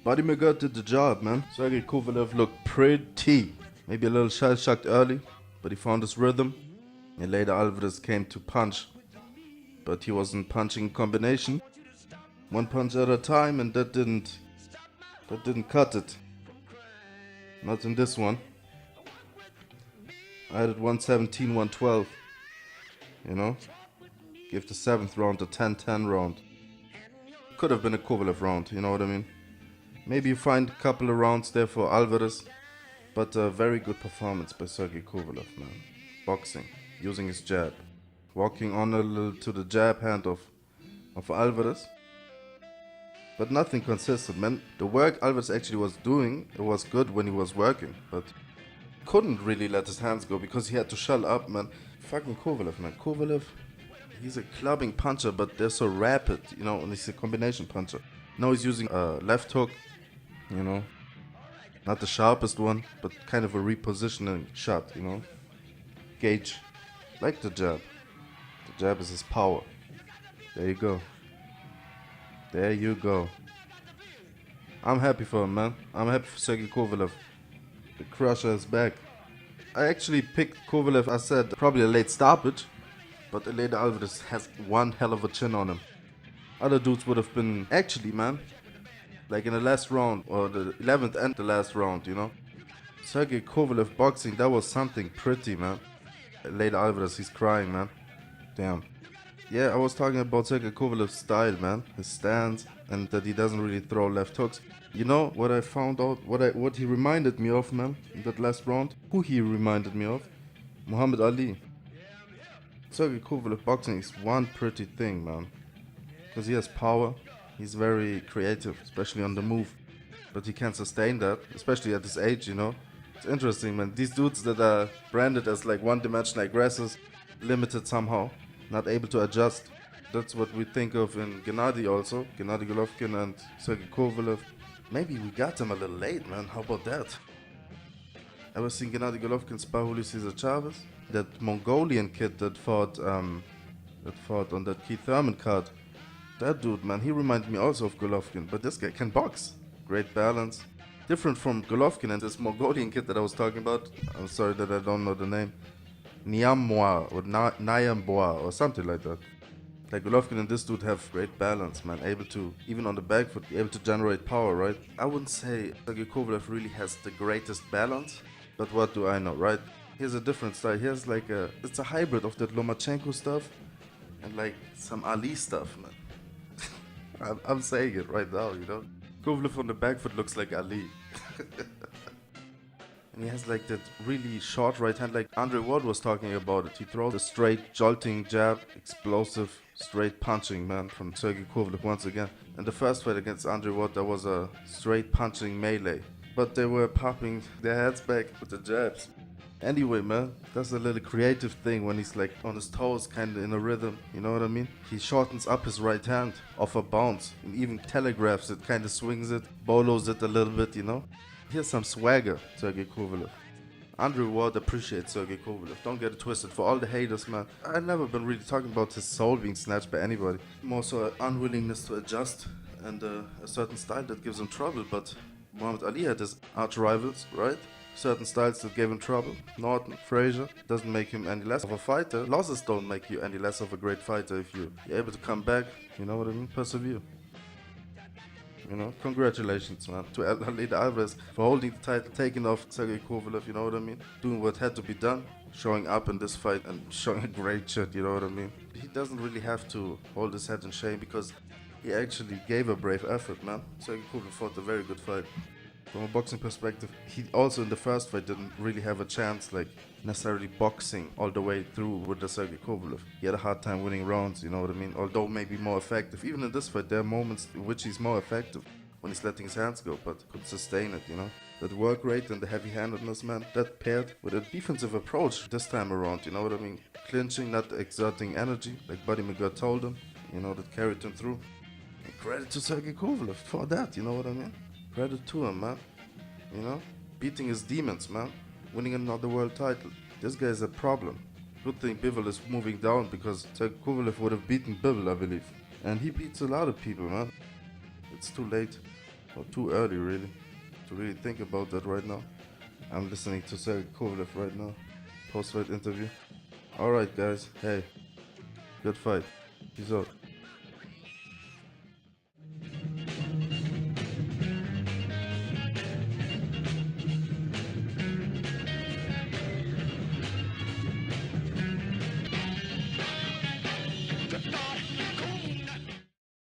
Buddy McGirt did the job, man. Sergey Kovalev looked pretty. Maybe a little shell-shocked early, but he found his rhythm. And later Alvarez came to punch, but he wasn't punching in combination. One punch at a time, and that didn't cut it. Not in this one. I had it 117, 112. You know? Give the 7th round a 10-10 round. Could have been a Kovalev round, you know what I mean? Maybe you find a couple of rounds there for Alvarez, but a very good performance by Sergey Kovalev, man. Boxing, using his jab, walking on a little to the jab hand of Alvarez, but nothing consistent, man. The work Alvarez actually was doing, it was good when he was working, but couldn't really let his hands go because he had to shell up, man. Fucking Kovalev, man. Kovalev, he's a clubbing puncher, but they're so rapid, you know, and he's a combination puncher. Now he's using a left hook, you know, not the sharpest one, but kind of a repositioning shot, you know. Gauge, like the jab. The jab is his power. There you go. There you go. I'm happy for him, man. I'm happy for Sergey Kovalev. The crusher is back. I actually picked Kovalev, I said, probably a late stoppage, but Eleider Alvarez has one hell of a chin on him. Other dudes would have been, actually, man, like in the last round, or the 11th and the last round, you know. Sergey Kovalev boxing, that was something pretty, man. Eleider Alvarez, he's crying, man. Damn. Yeah, I was talking about Sergey Kovalev's style, man. His stance, and that he doesn't really throw left hooks. You know what I found out? What he reminded me of, man, in that last round? Who he reminded me of? Muhammad Ali. Sergey Kovalev boxing is one pretty thing, man. Because he has power. He's very creative, especially on the move. But he can't sustain that, especially at his age, you know. It's interesting, man. These dudes that are branded as like one-dimensional aggressors, limited somehow, not able to adjust. That's what we think of in Gennady also. Gennady Golovkin and Sergey Kovalev. Maybe we got him a little late, man. How about that? Ever seen Gennady Golovkin spar Julio Cesar Chavez? That Mongolian kid that fought on that Keith Thurman card. That dude, man, he reminded me also of Golovkin, but this guy can box. Great balance. Different from Golovkin and this Mongolian kid that I was talking about. I'm sorry that I don't know the name. Niamboa or Niamboa or something like that. Like Golovkin and this dude have great balance, man. Able to, even on the back foot, be able to generate power, right? I wouldn't say Sergey Kovalev really has the greatest balance, but what do I know, right? He has a different style. He has like it's a hybrid of that Lomachenko stuff and like some Ali stuff, man. I'm saying it right now, you know. Kovalev on the back foot looks like Ali. And he has like that really short right hand, like Andre Ward was talking about it. He throws a straight jolting jab, explosive, straight punching, man, from Sergey Kovalev once again. And the first fight against Andre Ward, there was a straight punching melee. But they were popping their heads back with the jabs. Anyway, man, that's a little creative thing when he's like on his toes, kind of in a rhythm, you know what I mean? He shortens up his right hand off a bounce and even telegraphs it, kind of swings it, bolos it a little bit, you know? Here's some swagger, Sergey Kovalev. Andre Ward appreciates Sergey Kovalev, don't get it twisted. For all the haters, man, I've never been really talking about his soul being snatched by anybody. More so an unwillingness to adjust and a certain style that gives him trouble, but Muhammad Ali had his arch rivals, right? Certain styles that gave him trouble. Norton, Frazier, doesn't make him any less of a fighter. Losses don't make you any less of a great fighter if you're able to come back, you know what I mean? Persevere. You know, congratulations, man, to Eleider Alvarez for holding the title, taking off Sergey Kovalev, you know what I mean? Doing what had to be done, showing up in this fight and showing a great shit, you know what I mean? He doesn't really have to hold his head in shame because he actually gave a brave effort, man. Sergey Kovalev fought a very good fight. From a boxing perspective, he also in the first fight didn't really have a chance, like necessarily boxing all the way through with the Sergey Kovalev. He had a hard time winning rounds, you know what I mean? Although maybe more effective. Even in this fight, there are moments in which he's more effective when he's letting his hands go, but couldn't sustain it, you know? That work rate and the heavy-handedness, man, that paired with a defensive approach this time around, you know what I mean? Clinching, not exerting energy, like Buddy McGirt told him, you know, that carried him through. And credit to Sergey Kovalev for that, you know what I mean? Credit to him, man. You know? Beating his demons, man. Winning another world title. This guy is a problem. Good thing Bivol is moving down because Sergey Kovalev would have beaten Bivol, I believe. And he beats a lot of people, man. It's too late. Or too early, really, to really think about that right now. I'm listening to Sergey Kovalev right now. Post-fight interview. Alright, guys. Hey, good fight. Peace out.